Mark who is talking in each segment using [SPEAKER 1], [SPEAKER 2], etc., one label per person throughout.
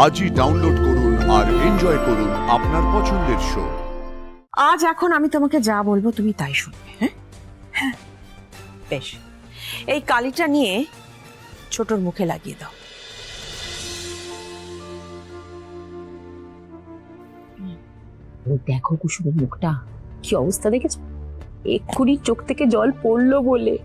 [SPEAKER 1] আজই ডাউনলোড করুন আর এনজয় করুন আপনার পছন্দের শো।
[SPEAKER 2] আজ এখন আমি তোমাকে যা বলবো তুমি তাই শুনবে। হ্যাঁ হ্যাঁ, বেশ। এই কালিটা নিয়ে ছোটর মুখে লাগিয়ে দাও।
[SPEAKER 3] দেখো কুসুমের মুখটা কি অবস্থা, দেখেছো? এক্ষুনি চোখ থেকে জল পড়লো বলে।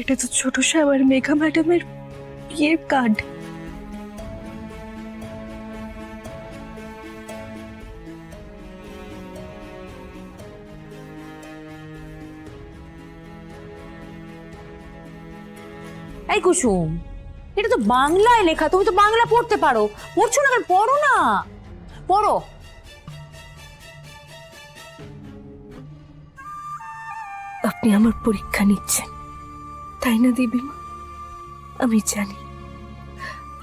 [SPEAKER 3] এটা তো ছোট সাহেব আর মেঘা ম্যাডামের বিয়ের কার্ড।
[SPEAKER 4] এই কুসুম, এটা তো বাংলায় লেখা, তুমি তো বাংলা পড়তে পারো, পড়ছো না? পড়ো না, পড়ো।
[SPEAKER 3] আপনি আমার পরীক্ষা নিচ্ছেন, তাই না দেবীমা? আমি জানি,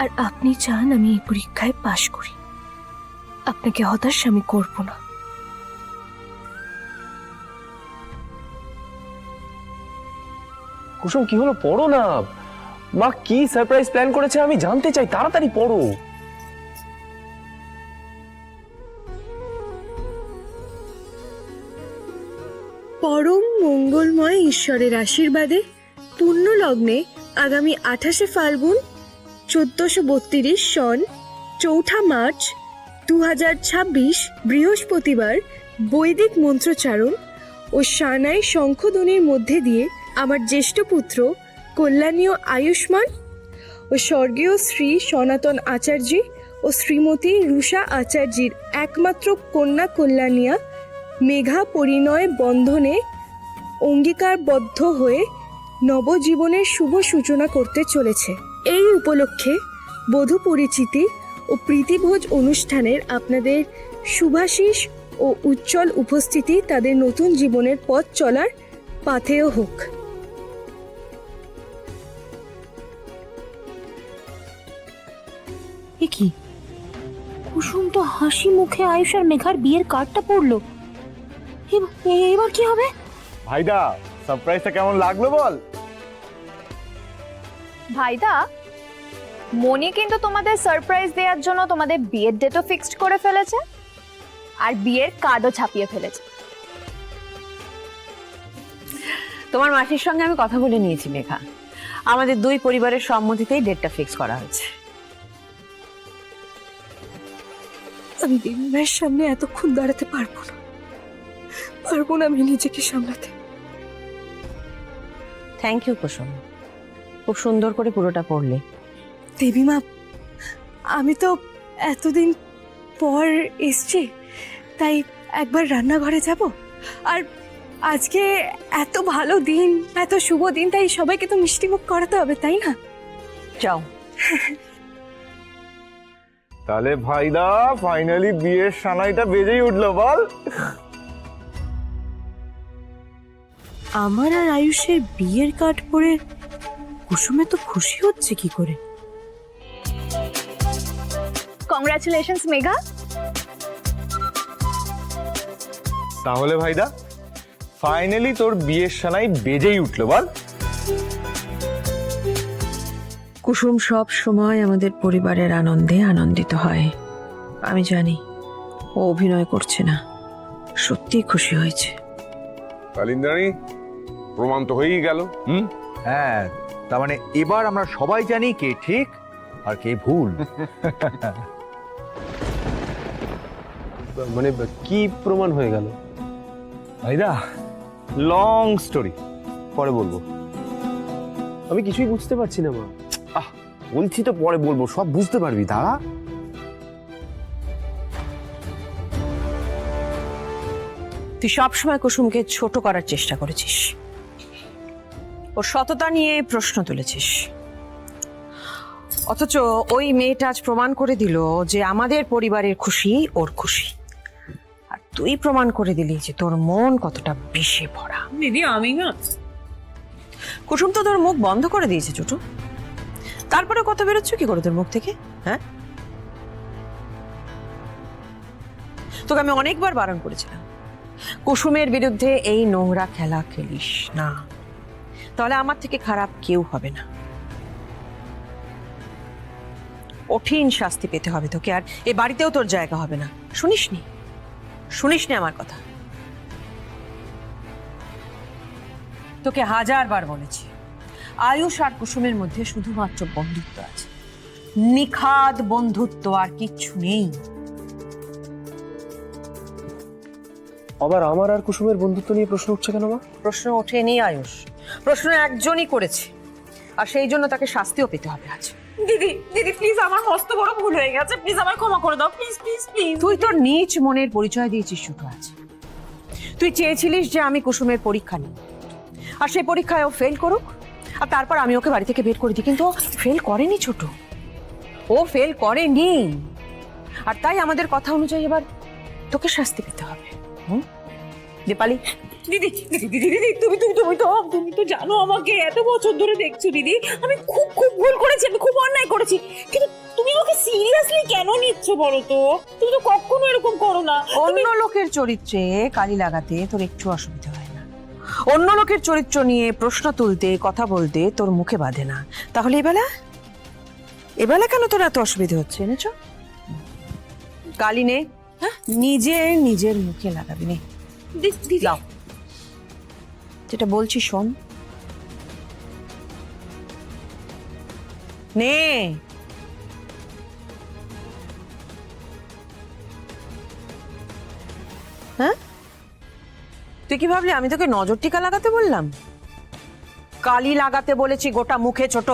[SPEAKER 3] আর আপনি চান আমি এই পরীক্ষায় পাশ করি। আপনাকে হতাশ আমি করব না।
[SPEAKER 5] কুসুম, কি হলো? পড়ো না। মা কি সারপ্রাইজ প্ল্যান করেছে আমি জানতে চাই, তাড়াতাড়ি পড়ো।
[SPEAKER 6] পরম মঙ্গলময় ঈশ্বরের আশীর্বাদে পূর্ণ লগ্নে আগামী 28শে ফাল্গুন 1432 সন 4 মার্চ 2026 বৃহস্পতিবার বৈদিক মন্ত্রোচ্চারণ ও সানাই শঙ্খধ্বনির মধ্যে দিয়ে আমার জ্যেষ্ঠ পুত্র কল্যাণীয় আয়ুষ্মান ও স্বর্গীয় শ্রী সনাতন আচার্যী ও শ্রীমতী রুষা আচার্যীর একমাত্র কন্যা কল্যাণিয়া মেঘা পরিণয় বন্ধনে অঙ্গীকারবদ্ধ হয়ে নবজীবনের শুভ সূচনা করতে চলেছে। এই উপলক্ষে বধূ পরিচিতি ও প্রীতিভোজ অনুষ্ঠানের আপনাদের শুভাশিস ও উজ্জ্বল উপস্থিতি তাদের নতুন জীবনের পথ চলার পাথেয় হোক।
[SPEAKER 4] এ কি, কুসুম তো হাসি মুখে আয়ুষ আর মেঘার বিয়ের কার্ডটা পড়লো। এবার কি হবে?
[SPEAKER 5] ভাইদা, সারপ্রাইজটা কেমন লাগলো বল?
[SPEAKER 7] ভাইদা, মনি কিন্তু তোমাদের সারপ্রাইজ দেওয়ার জন্য তোমাদের বিয়ের ডেটও ফিক্সড করে ফেলেছে আর বিয়ের কার্ডও ছাপিয়ে ফেলেছে।
[SPEAKER 2] তোমার মাসির সঙ্গে আমি কথা বলে নিয়েছি মেঘা, আমাদের দুই পরিবারের সম্মতিতেই ডেটটা ফিক্স করা হয়েছে।
[SPEAKER 3] আমি দেবীমায়ের সামনে এতক্ষণ দাঁড়াতে পারবো না, আমি নিজেকে সামলাতে।
[SPEAKER 2] থ্যাংক ইউ কুসুম, খুব সুন্দর করে পুরোটা পড়লে।
[SPEAKER 6] দেবীমা, আমি তো এতদিন পর এসছি, তাই একবার রান্নাঘরে যাব। আর আজকে এত ভালো দিন, এত শুভ দিন, তাই সবাইকে তো মিষ্টিমুখ করাতে হবে, তাই না?
[SPEAKER 2] যাও।
[SPEAKER 5] তাহলে ভাইদা, ফাইনালি বিয়ের সানাইটা বেজেই উঠলো বল।
[SPEAKER 3] আমার আর আয়ুষের বিয়ের কার্ড পরে কুসুমে তো খুশি হচ্ছে কি করে?
[SPEAKER 7] কংগ্রাচুলেশনস মেঘা।
[SPEAKER 5] তাহলে ভাইদা, ফাইনালি তোর বিয়ের সানাই বেজেই উঠলো বল।
[SPEAKER 2] কুসুম সব সময় আমাদের পরিবারের আনন্দে আনন্দিত হয়। আমি জানি ও অভিনয় করছে না, সত্যি খুশি হয়েছে।
[SPEAKER 8] কালিন্দানি, প্রমাণ তো হয়েই গেল।
[SPEAKER 9] হ্যাঁ, তার মানে এবার আমরা সবাই জানি কে ঠিক আর কে ভুল।
[SPEAKER 5] মানে কি প্রমাণ হয়ে গেল? ভাইদা, লং স্টোরি, পরে বলবো। আমি কিছুই বুঝতে পারছি না মা।
[SPEAKER 9] বলছি তো পরে বলবো, সব বুঝতে পারবি। দাঁড়া।
[SPEAKER 2] তুই সবসময় কুসুমকে ছোট করার চেষ্টা করেছিস, ওর সততা নিয়ে প্রশ্ন তুলেছিস, অথচ ওই মেয়েটা আজ প্রমাণ করে দিল যে আমাদের পরিবারের খুশি ওর খুশি, আর তুই প্রমাণ করে দিলি যে তোর মন কতটা বিষে ভরা।
[SPEAKER 4] দিদি, আমি না।
[SPEAKER 2] কুসুম তো তোর মুখ বন্ধ করে দিয়েছে ছোট, তারপরে কথা বেরোচ্ছ কি করে তোর মুখ থেকে? হ্যাঁ, তোকে আমি অনেকবার বারণ করেছিলাম কুসুমের বিরুদ্ধে এই নোংরা খেলা খেলিস না, তাহলে আমার থেকে খারাপ কেউ হবে না। কঠিন শাস্তি পেতে হবে তোকে, আর এ বাড়িতেও তোর জায়গা হবে না। শুনিসনি আমার কথা? তোকে 1000বার বলেছি, আয়ুষ আর কুসুমের মধ্যে শুধুমাত্র বন্ধুত্ব আছে, নিখাদ বন্ধুত্ব, আর কিচ্ছু নেই।
[SPEAKER 5] আবার আমার আর কুসুমের বন্ধুত্ব নিয়ে প্রশ্ন উঠছে কেন মা?
[SPEAKER 2] প্রশ্ন ওঠেনি আয়ুষ, প্রশ্ন একজনই করেছে, আর সেই জন্য তাকে শাস্তিও পেতে হবে আজ।
[SPEAKER 4] দিদি দিদি প্লিজ, আমার মস্ত বড় ভুল হয়ে গেছে, প্লিজ আমায় ক্ষমা করে দাও, প্লিজ প্লিজ প্লিজ।
[SPEAKER 2] তুই তোর নিজ মনের পরিচয় দিয়েছিস শুধু আজ। তুই চেয়েছিলিস যে আমি কুসুমের পরীক্ষা নিই, আর সেই পরীক্ষায় ও ফেল করুক, আর তারপর আমি ওকে বাড়ি থেকে বের করে দিই। কিন্তু ও ফেল করেনি ছোট, ও ফেল করেনি, আর তাই আমাদের কথা অনুযায়ী এবার তোকে শাস্তি পেতে হবে। দীপালি,
[SPEAKER 4] দিদি দিদি দিদি দিদি তুমি তো জানো আমাকে, এত বছর ধরে দেখছো দিদি, আমি খুব খুব ভুল করেছি, আমি খুব অন্যায় করেছি, কিন্তু তুমি আমাকে সিরিয়াসলি কেন নিচ্ছ বলো তো? তুমি তো কখনো এরকম করো না।
[SPEAKER 2] অন্য লোকের চরিত্রে কালি লাগাতে তোর একটু অসুবিধা হয় না, অন্য লোকের চরিত্র নিয়ে প্রশ্ন তুলতে, কথা বলতে তোর মুখে বাঁধে না, তাহলে এবেলা কেন তোর এত অসুবিধা হচ্ছে? এনেছ কালি নে, নিজের মুখে লাগাবি নে।
[SPEAKER 4] দিদি
[SPEAKER 2] লাও, যেটা বলছি শোন, নে। হ্যাঁ, তুই কি ভাবলি আমি তোকে নজর টিকা লাগাতে বললাম? কালি লাগাতে বলেছি গোটা মুখে ছোট।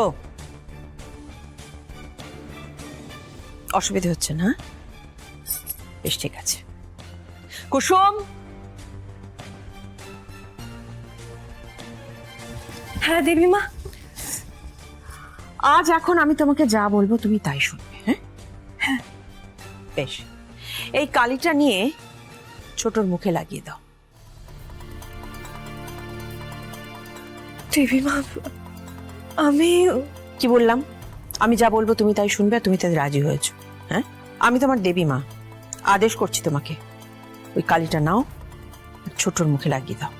[SPEAKER 2] অসুবিধা হচ্ছে না? বেশ, ঠিক আছে। কুসুম,
[SPEAKER 6] হ্যাঁ দেবীমা।
[SPEAKER 2] আজ এখন আমি তোমাকে যা বলবো তুমি তাই শুনবে। হ্যাঁ, বেশ, এই কালিটা নিয়ে ছোটর মুখে লাগিয়ে দাও।
[SPEAKER 6] দেবীমা, আমি
[SPEAKER 2] কি বললাম? আমি যা বলবো তুমি তাই শুনবে, আর তুমি তাই রাজি হয়েছো। হ্যাঁ, আমি তোমার দেবী মা, আদেশ করছি তোমাকে, ওই কালিটা নাও, ছোটর মুখে লাগিয়ে দাও।